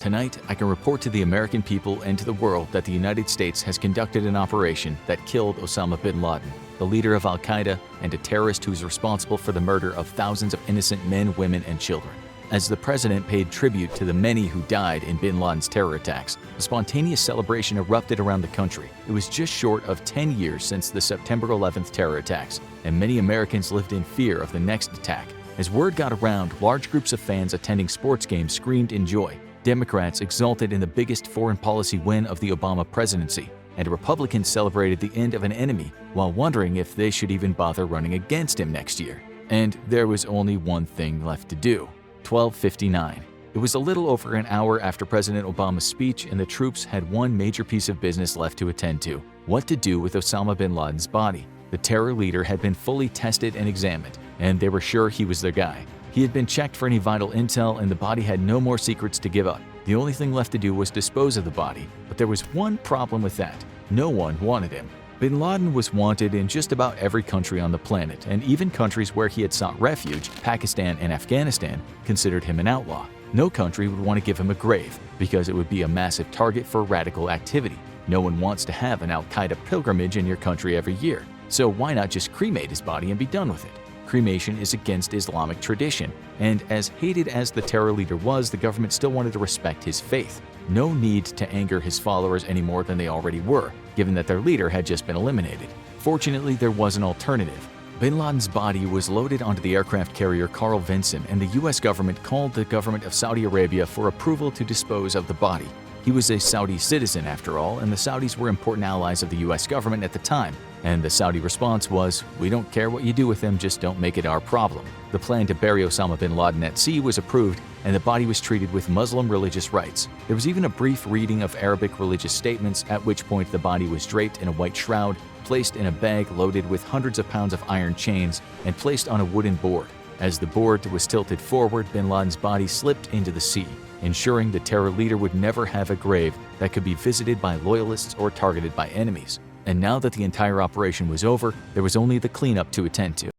Tonight, I can report to the American people and to the world that the United States has conducted an operation that killed Osama Bin Laden, the leader of Al-Qaeda and a terrorist who is responsible for the murder of thousands of innocent men, women, and children. As the president paid tribute to the many who died in Bin Laden's terror attacks, a spontaneous celebration erupted around the country. It was just short of 10 years since the September 11th terror attacks, and many Americans lived in fear of the next attack. As word got around, large groups of fans attending sports games screamed in joy. Democrats exulted in the biggest foreign policy win of the Obama presidency, and Republicans celebrated the end of an enemy while wondering if they should even bother running against him next year. And there was only one thing left to do. 12:59. It was a little over an hour after President Obama's speech, and the troops had one major piece of business left to attend to: what to do with Osama bin Laden's body. The terror leader had been fully tested and examined, and they were sure he was their guy. He had been checked for any vital intel, and the body had no more secrets to give up. The only thing left to do was dispose of the body, but there was one problem with that. No one wanted him. Bin Laden was wanted in just about every country on the planet, and even countries where he had sought refuge, Pakistan and Afghanistan, considered him an outlaw. No country would want to give him a grave, because it would be a massive target for radical activity. No one wants to have an Al-Qaeda pilgrimage in your country every year, so why not just cremate his body and be done with it? Cremation is against Islamic tradition, and as hated as the terror leader was, the government still wanted to respect his faith. No need to anger his followers any more than they already were, given that their leader had just been eliminated. Fortunately, there was an alternative. Bin Laden's body was loaded onto the aircraft carrier Carl Vinson, and the U.S. government called the government of Saudi Arabia for approval to dispose of the body. He was a Saudi citizen after all, and the Saudis were important allies of the U.S. government at the time. And the Saudi response was, "We don't care what you do with him, just don't make it our problem." The plan to bury Osama bin Laden at sea was approved, and the body was treated with Muslim religious rites. There was even a brief reading of Arabic religious statements, at which point the body was draped in a white shroud, placed in a bag loaded with hundreds of pounds of iron chains, and placed on a wooden board. As the board was tilted forward, bin Laden's body slipped into the sea, ensuring the terror leader would never have a grave that could be visited by loyalists or targeted by enemies. And now that the entire operation was over, there was only the cleanup to attend to.